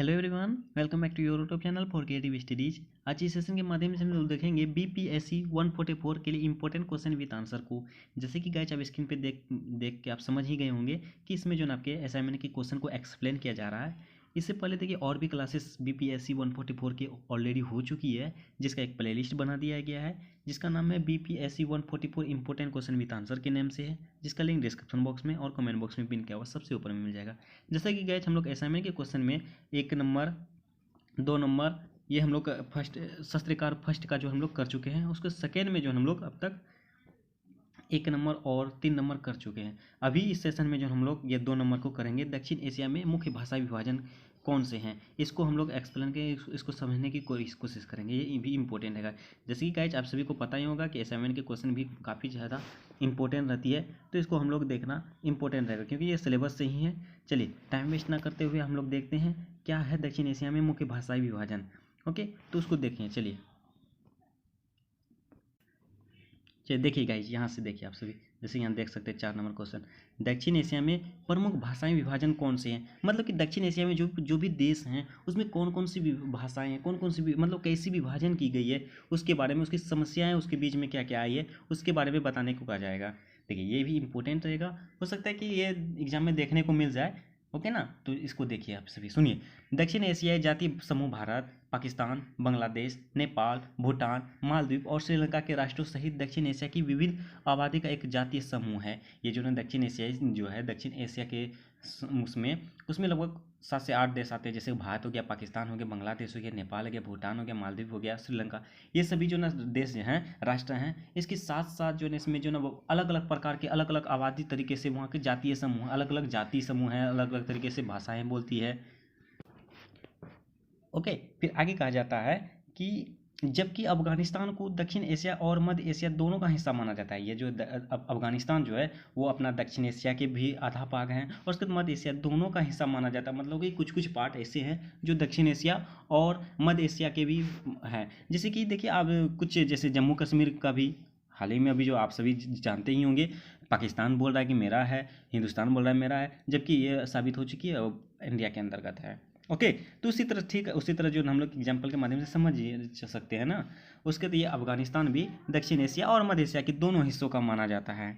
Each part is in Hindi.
Hello everyone, welcome back to your YouTube channel for creative studies. आज इस सेशन के माध्यम से हम लोग देखेंगे बीपीएससी 144 के लिए इंपॉर्टेंट क्वेश्चन विद आंसर को। जैसे कि गाइस आप स्क्रीन पे देख के आप समझ ही गए होंगे कि इसमें जो ना आपके असाइनमेंट के क्वेश्चन को एक्सप्लेन किया जा रहा है। इससे पहले देखिए और भी क्लासेस बीपीएससी 144 की ऑलरेडी हो चुकी है, जिसका एक प्लेलिस्ट बना दिया गया है जिसका नाम है BPSC 144 important question with answer के नेम से है, जिसका लिंक डिस्क्रिप्शन बॉक्स में और कमेंट बॉक्स में पिन किया हुआ सबसे ऊपर में मिल जाएगा। जैसा कि गाइस हम लोग असाइनमेंट के क्वेश्चन में 1 नंबर 2 नंबर ये हम लोग फर्स्ट शस्त्रकार फर्स्ट का जो हम लोग कर चुके हैं, उसके सेकेंड में जो हम लोग अब तक 1 नंबर और 3 नंबर कर चुके हैं। अभी इस सेशन में जो हम लोग ये 2 नंबर को करेंगे, दक्षिण एशिया में मुख्य भाषा विभाजन कौन से हैं, इसको हम लोग एक्सप्लेन करेंगे, इसको समझने की कोशिश करेंगे। ये भी इंपॉर्टेंट है। जैसे कि गाइस आप सभी को पता ही होगा कि असाइनमेंट के क्वेश्चन भी काफ़ी ज़्यादा इंपॉर्टेंट रहती है, तो इसको हम लोग देखना इंपॉर्टेंट रहेगा क्योंकि ये सिलेबस से ही है। चलिए टाइम वेस्ट ना करते हुए हम लोग देखते हैं क्या है दक्षिण एशिया में मुख्य भाषाई विभाजन। ओके, तो उसको देखें। चलिए देखिए गाइज, यहाँ से देखिए आप सभी, जैसे यहाँ देख सकते हैं 4 नंबर क्वेश्चन, दक्षिण एशिया में प्रमुख भाषाएं विभाजन कौन से हैं। मतलब कि दक्षिण एशिया में जो भी देश हैं उसमें कौन कौन सी भाषाएं हैं, कौन कौन सी मतलब कैसी विभाजन की गई है, उसके बारे में, उसकी समस्याएं, उसके बीच में क्या क्या आई है, उसके बारे में बताने को कहा जाएगा। देखिए ये भी इंपॉर्टेंट रहेगा, हो सकता है कि ये एग्जाम में देखने को मिल जाए। ओके ना, तो इसको देखिए आप सभी, सुनिए। दक्षिण एशियाई जातीय समूह भारत, पाकिस्तान, बांग्लादेश, नेपाल, भूटान, मालदीव और श्रीलंका के राष्ट्रों सहित दक्षिण एशिया की विविध आबादी का एक जातीय समूह है। ये जो ना दक्षिण एशियाई जो है दक्षिण एशिया के उसमें लगभग 7 से 8 देश आते हैं। जैसे भारत हो गया, पाकिस्तान हो गया, बांग्लादेश हो गया, नेपाल हो गया, भूटान हो गया, मालदीव हो गया, श्रीलंका, ये सभी जो ना देश हैं, राष्ट्र हैं। इसके साथ साथ जो है इसमें जो ना वो अलग अलग प्रकार के अलग अलग आबादी तरीके से वहाँ के जातीय समूह, अलग अलग जातीय समूह हैं, अलग अलग तरीके से भाषाएं बोलती है। ओके, फिर आगे कहा जाता है कि जबकि अफगानिस्तान को दक्षिण एशिया और मध्य एशिया दोनों का हिस्सा माना जाता है। ये जो अफगानिस्तान जो है वो अपना दक्षिण एशिया के भी आधा भाग हैं और उसके बाद मध्य एशिया दोनों का हिस्सा माना जाता है। मतलब कि कुछ कुछ पार्ट ऐसे हैं जो दक्षिण एशिया और मध्य एशिया के भी हैं। जैसे कि देखिए आप कुछ, जैसे जम्मू कश्मीर का भी हाल ही में अभी जो आप सभी जानते ही होंगे, पाकिस्तान बोल रहा है कि मेरा है, हिंदुस्तान बोल रहा है मेरा है, जबकि ये साबित हो चुकी है इंडिया के अंतर्गत है। ओके, तो उसी तरह ठीक है, उसी तरह जो हम लोग एग्जाम्पल के माध्यम से समझ सकते हैं ना। उसके तो ये अफगानिस्तान भी दक्षिण एशिया और मध्य एशिया के दोनों हिस्सों का माना जाता है।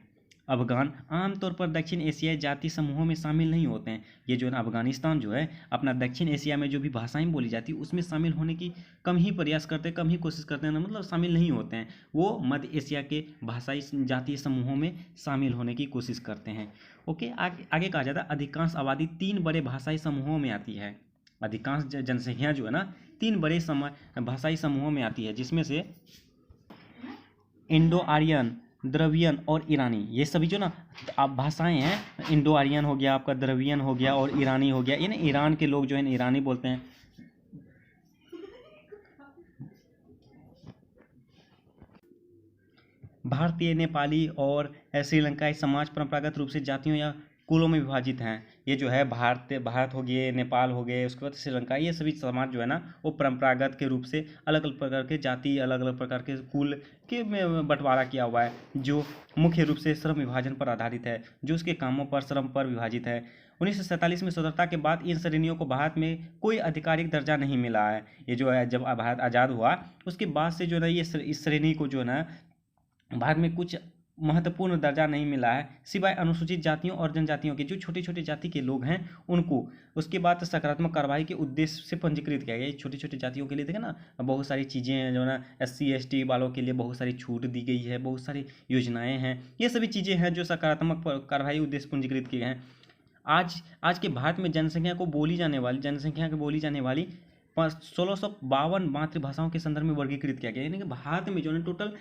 अफगान आमतौर पर दक्षिण एशियाई जाति समूहों में शामिल नहीं होते हैं। ये जो है ना अफगानिस्तान जो है अपना दक्षिण एशिया में जो भी भाषाएं बोली जाती है उसमें शामिल होने की कम ही प्रयास करते हैं, कम ही कोशिश करते हैं ना, मतलब शामिल नहीं होते हैं। वो मध्य एशिया के भाषाई जातीय समूहों में शामिल होने की कोशिश करते हैं। ओके, आगे आगे कहा जाता है अधिकांश आबादी 3 बड़े भाषाई समूहों में आती है। अधिकांश जनसंख्या जो है ना 3 बड़े भाषाई समूहों में आती है, जिसमें से इंडो आर्यन, द्रवियन और ईरानी, ये सभी जो ना आप भाषाएं हैं, इंडो आर्यन हो गया आपका, द्रवियन हो गया और ईरानी हो गया। ये ना ईरान के लोग जो है ईरानी बोलते हैं। भारतीय, नेपाली और श्रीलंकाई समाज परंपरागत रूप से जातियों या कुलों में विभाजित हैं। ये जो है भारत हो गए, नेपाल हो गए, उसके बाद श्रीलंका, ये सभी समाज जो है ना वो परंपरागत के रूप से अलग अलग प्रकार के जाति, अलग अलग प्रकार के कुल के में बंटवारा किया हुआ है, जो मुख्य रूप से श्रम विभाजन पर आधारित है, जो उसके कामों पर श्रम पर विभाजित है। 1947 में स्वतंत्रता के बाद इन श्रेणियों को भारत में कोई आधिकारिक दर्जा नहीं मिला है। ये जो है जब भारत आज़ाद हुआ उसके बाद से जो है ना ये इस श्रेणी को जो है ना भारत में कुछ महत्वपूर्ण दर्जा नहीं मिला है, सिवाय अनुसूचित जातियों और जनजातियों के, जो छोटे छोटे जाति के लोग हैं उनको। उसके बाद सकारात्मक कार्रवाई के उद्देश्य से पंजीकृत किया गया। छोटी छोटी जातियों के लिए देखें ना बहुत सारी चीज़ें हैं, जो ना SC ST वालों के लिए बहुत सारी छूट दी गई है, बहुत सारी योजनाएं हैं। ये सभी चीज़ें हैं जो सकारात्मक कार्रवाई उद्देश्य पंजीकृत किए हैं। आज के भारत में जनसंख्या को बोली जाने वाली 1652 मातृभाषाओं के संदर्भ में वर्गीकृत किया गया। यानी कि भारत में जो है टोटल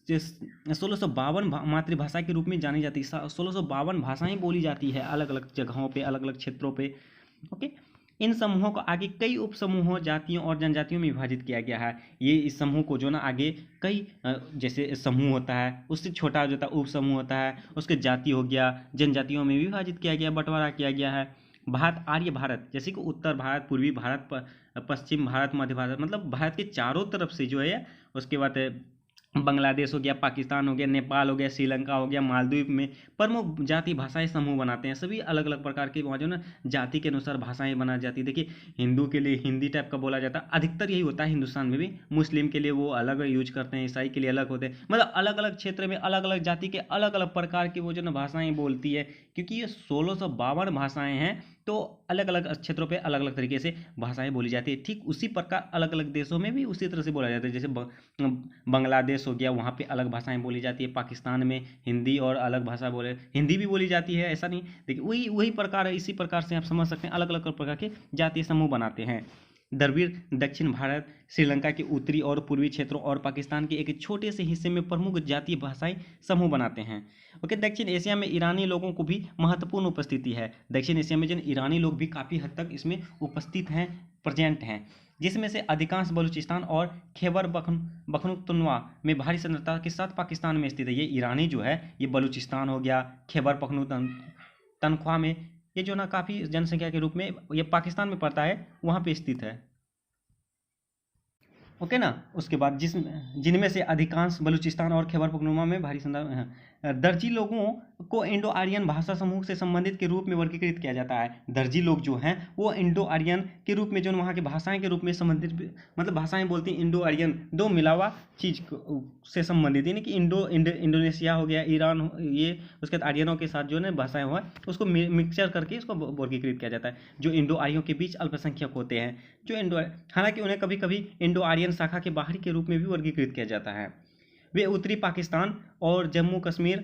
1652 मातृभाषा के रूप में जानी जाती है। 1652 भाषाएं बोली जाती है अलग अलग जगहों पे, अलग अलग क्षेत्रों पे। ओके, इन समूहों को आगे कई उप समूहों, जातियों और जनजातियों में विभाजित किया गया है। ये इस समूह को जो ना आगे कई जैसे समूह होता है, उससे छोटा जो होता है उप समूह होता है, उसके जाति हो गया, जनजातियों में विभाजित किया गया, बंटवारा किया गया है। आर्य भारत, जैसे कि उत्तर भारत, पूर्वी भारत, पश्चिम भारत, मध्य भारत, मतलब भारत के चारों तरफ से जो है, उसके बाद बांग्लादेश हो गया, पाकिस्तान हो गया, नेपाल हो गया, श्रीलंका हो गया, मालदीव में प्रमुख जाति भाषाएं समूह बनाते हैं। सभी अलग अलग प्रकार के वहाँ जो ना जाति के अनुसार भाषाएं बनाई जाती है। देखिए हिंदू के लिए हिंदी टाइप का बोला जाता है, अधिकतर यही होता है हिंदुस्तान में भी। मुस्लिम के लिए वो अलग यूज करते हैं, ईसाई के लिए अलग होते हैं, मतलब अलग अलग क्षेत्र में अलग अलग जाति के अलग अलग प्रकार की वो जो ना भाषाएं बोलती है। क्योंकि ये 1652 भाषाएं हैं, तो अलग अलग क्षेत्रों पे अलग अलग तरीके से भाषाएं बोली जाती है। ठीक उसी प्रकार अलग अलग देशों में भी उसी तरह से बोला जाता है। जैसे बांग्लादेश हो गया, वहाँ पे अलग भाषाएं बोली जाती है। पाकिस्तान में हिंदी और अलग भाषा बोले, हिंदी भी बोली जाती है, ऐसा नहीं। देखिए वही वही प्रकार है, इसी प्रकार से आप समझ सकते हैं अलग अलग प्रकार के जातीय समूह बनाते हैं। द्रविड़ दक्षिण भारत, श्रीलंका के उत्तरी और पूर्वी क्षेत्रों और पाकिस्तान के एक छोटे से हिस्से में प्रमुख जातीय भाषाई समूह बनाते हैं। ओके, दक्षिण एशिया में ईरानी लोगों को भी महत्वपूर्ण उपस्थिति है। दक्षिण एशिया में जो ईरानी लोग भी काफ़ी हद तक इसमें उपस्थित हैं, प्रेजेंट हैं, जिसमें से अधिकांश बलूचिस्तान और खैबर पख्तूनख्वा में भारी सांद्रता के साथ पाकिस्तान में स्थित है। ये ईरानी जो है ये बलूचिस्तान हो गया, खैबर पख्तूनख्वा में, ये जो ना काफ़ी जनसंख्या के रूप में ये पाकिस्तान में पड़ता है, वहाँ पे स्थित है। ओके ना। उसके बाद जिनमें से अधिकांश बलूचिस्तान और खैबर पख्तूनख्वा में भारी संख्या। दर्जी लोगों को इंडो आर्यन भाषा समूह से संबंधित के रूप में वर्गीकृत किया जाता है। दर्जी लोग जो हैं वो इंडो आर्यन के रूप में जो वहाँ की भाषाएं के रूप में संबंधित, मतलब भाषाएं बोलती हैं इंडो आर्यन, दो मिलावा चीज से संबंधित, यानी कि इंडोनेशिया हो गया, ईरान ये उसके बाद आर्यनों के साथ जो है भाषाएं हुआ उसको मिक्सचर करके इसको वर्गीकृत किया जाता है। जो इंडो आर्यों के बीच अल्पसंख्यक होते हैं, जो इंडो, हालांकि उन्हें कभी कभी इंडो आर्यन शाखा के बाहरी के रूप में भी वर्गीकृत किया जाता है। वे उत्तरी पाकिस्तान और जम्मू कश्मीर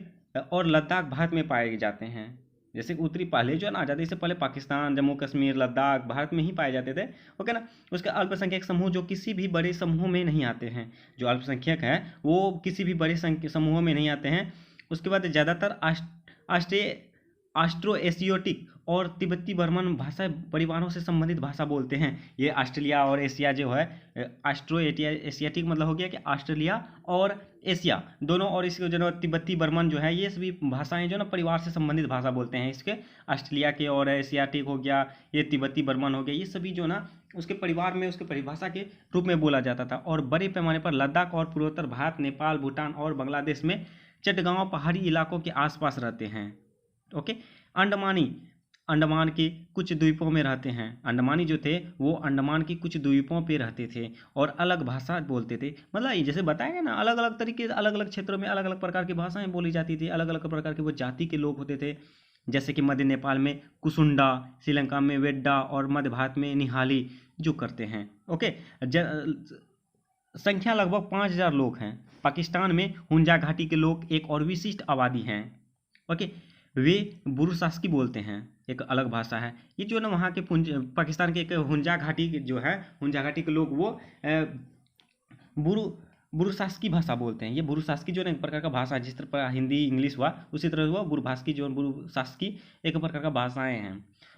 और लद्दाख भारत में पाए जाते हैं। जैसे उत्तरी पहले जो है ना आज़ादी से पहले पाकिस्तान, जम्मू कश्मीर, लद्दाख भारत में ही पाए जाते थे। ओके ना। उसके अल्पसंख्यक समूह जो किसी भी बड़े समूह में नहीं आते हैं, जो अल्पसंख्यक हैं वो किसी भी बड़े समूह में नहीं आते हैं। उसके बाद ज़्यादातर ऑस्ट्रो एशियोटिक और तिब्बती बर्मन भाषा परिवारों से संबंधित भाषा बोलते हैं। ये ऑस्ट्रेलिया और एशिया जो है, ऑस्ट्रो एशियाटिक मतलब हो गया कि ऑस्ट्रेलिया और एशिया दोनों, और इसके जो तिब्बती बर्मन जो है ये सभी भाषाएं जो ना परिवार से संबंधित भाषा बोलते हैं। इसके ऑस्ट्रेलिया के और एशियाटिक हो गया, ये तिब्बती बर्मन हो गया, ये सभी जो ना उसके परिवार में उसके परिभाषा के रूप में बोला जाता था। और बड़े पैमाने पर लद्दाख और पूर्वोत्तर भारत, नेपाल, भूटान और बांग्लादेश में चटगांव पहाड़ी इलाकों के आसपास रहते हैं। ओके। अंडमान के कुछ द्वीपों में रहते हैं। अंडमानी जो थे वो अंडमान की कुछ द्वीपों पे रहते थे और अलग भाषा बोलते थे। मतलब ये जैसे बताया ना, अलग अलग तरीके से अलग अलग क्षेत्रों में अलग अलग प्रकार की भाषाएं बोली जाती थी, अलग अलग प्रकार के वो जाति के लोग होते थे। जैसे कि मध्य नेपाल में कुसुंडा, श्रीलंका में वेड्डा और मध्य भारत में निहाली जो करते हैं। ओके। संख्या लगभग 5000 लोग हैं। पाकिस्तान में हुंजा घाटी के लोग एक और विशिष्ट आबादी हैं। ओके। वे बुरुशास्की बोलते हैं, एक अलग भाषा है। ये जो ना वहाँ के पाकिस्तान के एक हुंजा घाटी जो है, हुंजा घाटी के लोग वो बुरुशास्की भाषा बोलते हैं। ये बुरुशास्की जो है एक प्रकार का भाषा है, जिस तरह हिंदी इंग्लिश हुआ उसी तरह हुआ बुरुशास्की एक प्रकार का भाषाएं हैं।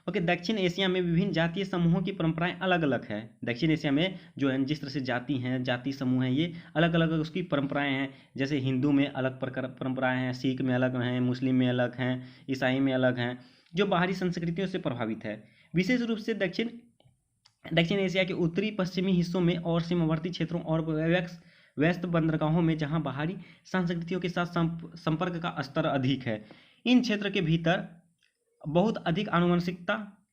ओके। दक्षिण एशिया में विभिन्न जातीय समूहों की परंपराएं अलग अलग है। दक्षिण एशिया में जो है जिस तरह से जाति हैं, जाति समूह हैं, ये अलग अलग उसकी परंपराएं हैं। जैसे हिंदू में अलग प्रकार परंपराएं हैं, सिख में अलग हैं, मुस्लिम में अलग हैं, ईसाई में अलग हैं, जो बाहरी संस्कृतियों से प्रभावित है। विशेष रूप से दक्षिण एशिया के उत्तरी पश्चिमी हिस्सों में और सीमावर्ती क्षेत्रों और व्यस्त बंदरगाहों में, जहां बाहरी संस्कृतियों के साथ संपर्क का स्तर अधिक है। इन क्षेत्र के भीतर बहुत अधिक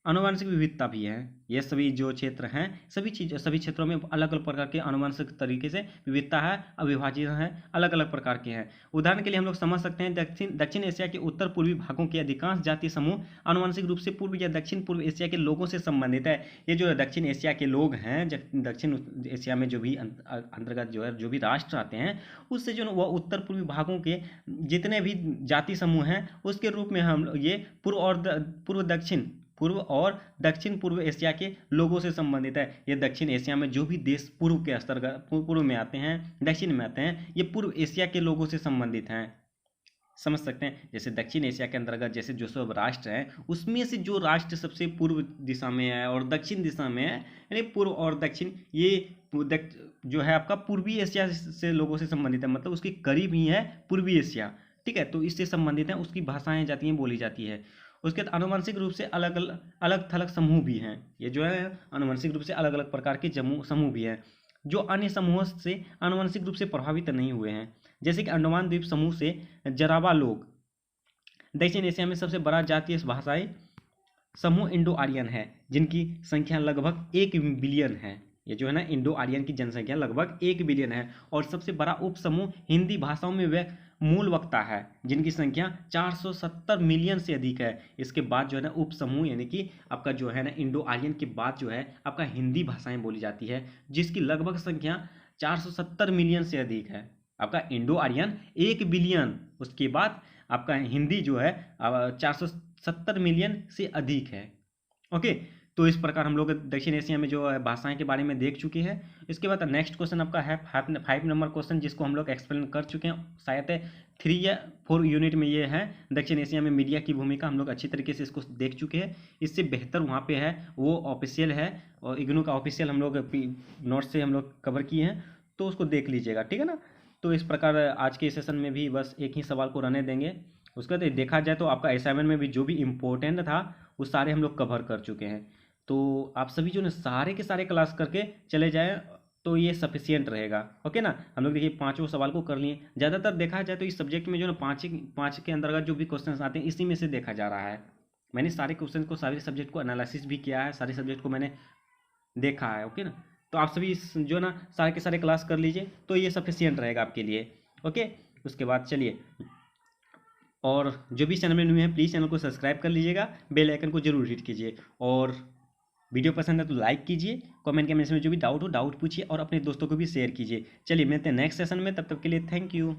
आनुवंशिक विविधता भी है। ये सभी जो क्षेत्र हैं, सभी क्षेत्रों में अलग अलग प्रकार के आनुवंशिक तरीके से विविधता है, अविभाजित है, अलग अलग प्रकार के हैं। उदाहरण के लिए हम लोग समझ सकते हैं दक्षिण एशिया के उत्तर पूर्वी भागों के अधिकांश जातीय समूह आनुवंशिक रूप से पूर्व या दक्षिण पूर्व एशिया के लोगों से संबंधित है। ये जो दक्षिण एशिया के लोग हैं, दक्षिण एशिया में जो भी अंतर्गत जो है जो भी राष्ट्र आते हैं, उससे जो वह उत्तर पूर्वी भागों के जितने भी जाति समूह हैं उसके रूप में हम ये पूर्व और दक्षिण पूर्व एशिया के लोगों से संबंधित है। ये दक्षिण एशिया में जो भी देश पूर्व के पूर्व में आते हैं, दक्षिण में आते हैं, ये पूर्व एशिया के लोगों से संबंधित हैं। समझ सकते हैं। जैसे दक्षिण एशिया के अंतर्गत जैसे जो सब राष्ट्र हैं, उसमें से जो राष्ट्र सबसे पूर्व दिशा में है और दक्षिण दिशा में है, यानी पूर्व और दक्षिण, ये जो है आपका पूर्वी एशिया से लोगों से संबंधित है, मतलब उसके करीब ही है पूर्वी एशिया। ठीक है, तो इससे संबंधित है, उसकी भाषाएं जातियाँ बोली जाती है। उसके बाद आनुवंशिक रूप से अलग थलग समूह भी हैं। ये जो है आनुवंशिक रूप से अलग अलग प्रकार के समूह भी हैं, जो अन्य समूहों से आनुवंशिक रूप से प्रभावित नहीं हुए हैं। जैसे कि अंडमान द्वीप समूह से जरावा लोग दक्षिण एशिया में सबसे बड़ा जातीय भाषाई समूह इंडो आर्यन है, जिनकी संख्या लगभग 1 बिलियन है। ये जो है ना इंडो आर्यन की जनसंख्या लगभग 1 बिलियन है। और सबसे बड़ा उप समूह हिंदी भाषाओं में वे मूल वक्ता है, जिनकी संख्या 470 मिलियन से अधिक है। इसके बाद जो है ना उप समूह यानी कि आपका जो है ना इंडो आर्यन के बाद जो है आपका हिंदी भाषाएं बोली जाती है, जिसकी लगभग संख्या 470 मिलियन से अधिक है। आपका इंडो आर्यन 1 बिलियन, उसके बाद आपका हिंदी जो है 470 मिलियन से अधिक है। ओके, तो इस प्रकार हम लोग दक्षिण एशिया में जो भाषाएं के बारे में देख चुके हैं। इसके बाद नेक्स्ट क्वेश्चन आपका है 5 नंबर क्वेश्चन, जिसको हम लोग एक्सप्लेन कर चुके हैं, शायद 3 या 4 यूनिट में ये है दक्षिण एशिया में मीडिया की भूमिका। हम लोग अच्छी तरीके से इसको देख चुके हैं। इससे बेहतर वहाँ पे है वो ऑफिशियल है, और इग्नू का ऑफिशियल हम लोग नोट से हम लोग कवर किए हैं, तो उसको देख लीजिएगा, ठीक है ना। तो इस प्रकार आज के सेशन में भी बस एक ही सवाल को रहने देंगे। उसके बाद देखा जाए तो आपका असाइनमेंट में भी जो भी इम्पोर्टेंट था वो सारे हम लोग कवर कर चुके हैं। तो आप सभी जो ना सारे के सारे क्लास करके चले जाएं तो ये सफिशियंट रहेगा। ओके ना, हम लोग देखिए 5 सवाल को कर लिए। ज़्यादातर देखा जाए तो इस सब्जेक्ट में जो ना 5 के अंतर्गत जो भी क्वेश्चन आते हैं इसी में से देखा जा रहा है। मैंने सारे क्वेश्चन को, सारे सब्जेक्ट को एनालिसिस भी किया है, सारे सब्जेक्ट को मैंने देखा है। ओके ना, तो आप सभी जो ना सारे के सारे क्लास कर लीजिए तो ये सफिशियंट रहेगा आपके लिए। ओके, उसके बाद चलिए, और जो भी चैनल में न्यू है प्लीज़ चैनल को सब्सक्राइब कर लीजिएगा, बेल आइकन को जरूर हिट कीजिए, और वीडियो पसंद है तो लाइक कीजिए, कमेंट के में जो भी डाउट हो डाउट पूछिए, और अपने दोस्तों को भी शेयर कीजिए। चलिए मिलते हैं नेक्स्ट सेशन में, तब तक के लिए थैंक यू।